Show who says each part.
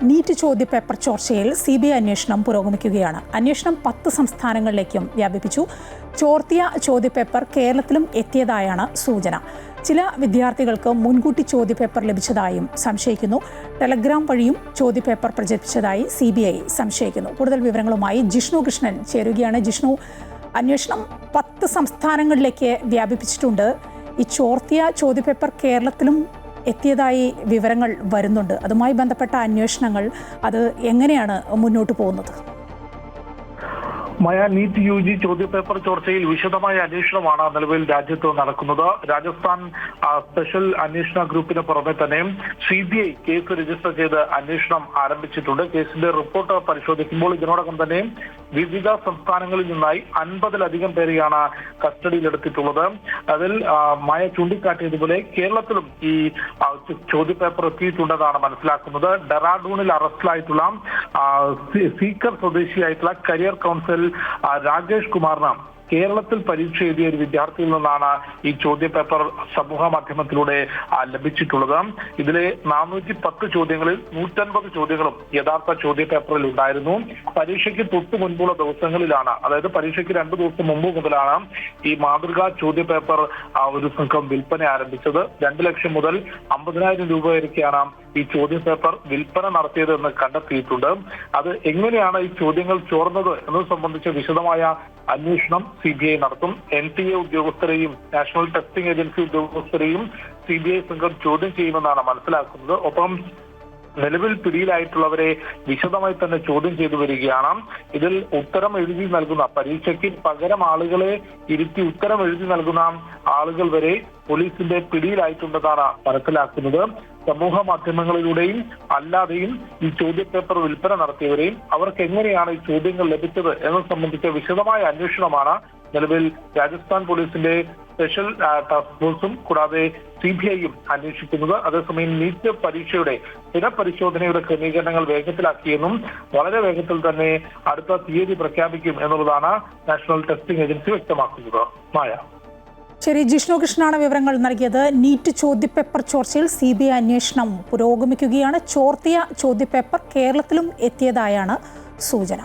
Speaker 1: NEET ചോദ്യപേപ്പർ ചോർച്ചയിൽ CBI അന്വേഷണം പുരോഗമിക്കുകയാണ്. അന്വേഷണം 10 സംസ്ഥാനങ്ങളിലേക്കും വ്യാപിപ്പിച്ചു. ചോർത്തിയ ചോദ്യപേപ്പർ കേരളത്തിലും എത്തിയതായാണ് സൂചന. ചില വിദ്യാർത്ഥികൾക്ക് മുൻകൂട്ടി ചോദ്യപേപ്പർ ലഭിച്ചതായും സംശയിക്കുന്നു. ടെലഗ്രാം വഴിയും ചോദ്യപേപ്പർ പ്രചരിപ്പിച്ചതായി CBI സംശയിക്കുന്നു. കൂടുതൽ വിവരങ്ങളുമായി ജിഷ്ണു കൃഷ്ണൻ ചേരുകയാണ്. ജിഷ്ണു, അന്വേഷണം 10 സംസ്ഥാനങ്ങളിലേക്ക് വ്യാപിപ്പിച്ചിട്ടുണ്ട്. ഈ ചോർത്തിയ ചോദ്യപേപ്പർ കേരളത്തിലും എത്തിയതായി വിവരങ്ങൾ വരുന്നുണ്ട്. അതുമായി ബന്ധപ്പെട്ട അന്വേഷണങ്ങൾ അത് എങ്ങനെയാണ് മുന്നോട്ട് പോകുന്നത്?
Speaker 2: നീറ്റ് UG ചോദ്യപേപ്പർ ചോർച്ചയിൽ വിശദമായ അന്വേഷണമാണ് നിലവിൽ രാജ്യത്ത് നടക്കുന്നത്. രാജസ്ഥാൻ സ്പെഷ്യൽ അന്വേഷണ ഗ്രൂപ്പിന് പുറമെ തന്നെ CBI കേസ് രജിസ്റ്റർ ചെയ്ത് അന്വേഷണം ആരംഭിച്ചിട്ടുണ്ട്. കേസിന്റെ റിപ്പോർട്ട് പരിശോധിക്കുമ്പോൾ ഇതിനോടകം തന്നെ വിവിധ സംസ്ഥാനങ്ങളിൽ നിന്നായി 50-ലധികം പേരെയാണ് കസ്റ്റഡിയിലെടുത്തിട്ടുള്ളത്. അതിൽ ചൂണ്ടിക്കാട്ടിയതുപോലെ കേരളത്തിലും ഈ ചോദ്യപേപ്പർ എത്തിയിട്ടുണ്ടെന്നാണ് മനസ്സിലാക്കുന്നത്. ഡെറാഡൂണിൽ അറസ്റ്റിലായിട്ടുള്ള സീക്കർ സ്വദേശിയായിട്ടുള്ള കരിയർ കൗൺസിൽ രാജേഷ് കുമാറിന് കേരളത്തിൽ പരീക്ഷ എഴുതിയ ഒരു വിദ്യാർത്ഥിയിൽ നിന്നാണ് ഈ ചോദ്യപേപ്പർ സമൂഹ മാധ്യമത്തിലൂടെ ലഭിച്ചിട്ടുള്ളത്. ഇതിലെ 410 ചോദ്യങ്ങളിൽ 150 ചോദ്യങ്ങളും യഥാർത്ഥ ചോദ്യപേപ്പറിൽ ഉണ്ടായിരുന്നു. പരീക്ഷയ്ക്ക് തൊട്ട് മുൻപുള്ള ദിവസങ്ങളിലാണ്, അതായത് പരീക്ഷയ്ക്ക് 2 ദിവസം മുമ്പ് മുതലാണ് ഈ മാതൃകാ ചോദ്യപേപ്പർ ഒരു സംഘം വിൽപ്പന ആരംഭിച്ചത്. 2 ലക്ഷം മുതൽ 50,000 രൂപ വരെയൊക്കെയാണ് ഈ ചോദ്യപേപ്പർ വിൽപ്പന നടത്തിയതെന്ന് കണ്ടെത്തിയിട്ടുണ്ട്. അത് എങ്ങനെയാണ് ഈ ചോദ്യങ്ങൾ ചോർന്നത് എന്നത് സംബന്ധിച്ച് വിശദമായ അന്വേഷണം CBI നടത്തും. NTA ഉദ്യോഗസ്ഥരെയും നാഷണൽ ടെസ്റ്റിംഗ് ഏജൻസി ഉദ്യോഗസ്ഥരെയും CBI സംഘം ചോദ്യം ചെയ്യുമെന്നാണ് മനസ്സിലാക്കുന്നത്. ഒപ്പം നിലവിൽ പിടിയിലായിട്ടുള്ളവരെ വിശദമായി തന്നെ ചോദ്യം ചെയ്തു വരികയാണ്. ഇതിൽ ഉത്തരം എഴുതി നൽകുന്ന, പരീക്ഷയ്ക്ക് പകരം ആളുകളെ ഇരുത്തി ഉത്തരം എഴുതി നൽകുന്ന ആളുകൾ വരെ പോലീസിന്റെ പിടിയിലായിട്ടുണ്ടെന്നാണ് മനസ്സിലാക്കുന്നത്. സമൂഹ മാധ്യമങ്ങളിലൂടെയും അല്ലാതെയും ഈ ചോദ്യപേപ്പർ വിൽപ്പന നടത്തിയവരെയും അവർക്ക് എങ്ങനെയാണ് ഈ ചോദ്യങ്ങൾ ലഭിച്ചത് എന്നത് സംബന്ധിച്ച വിശദമായ അന്വേഷണമാണ് നിലവിൽ രാജസ്ഥാൻ പോലീസിന്റെ സ്പെഷ്യൽ ടാസ്ക് ഫോഴ്സും കൂടാതെ CBIയും അന്വേഷിക്കുന്നത്. അതേസമയം നീറ്റ് പരീക്ഷയുടെ പുനഃപരിശോധനയുടെ ക്രമീകരണങ്ങൾ വേഗത്തിലാക്കിയെന്നും വളരെ വേഗത്തിൽ തന്നെ അടുത്ത തീയതി പ്രഖ്യാപിക്കും എന്നുള്ളതാണ് നാഷണൽ ടെസ്റ്റിംഗ് ഏജൻസി വ്യക്തമാക്കുന്നത്.
Speaker 1: ശരി, ജിഷ്ണു കൃഷ്ണനാണ് വിവരങ്ങൾ നൽകിയത്. നീറ്റ് ചോദ്യപേപ്പർ ചോർച്ചയിൽ CBI അന്വേഷണം പുരോഗമിക്കുകയാണ്. ചോർത്തിയ ചോദ്യപേപ്പർ കേരളത്തിലും എത്തിയതായാണ് സൂചന.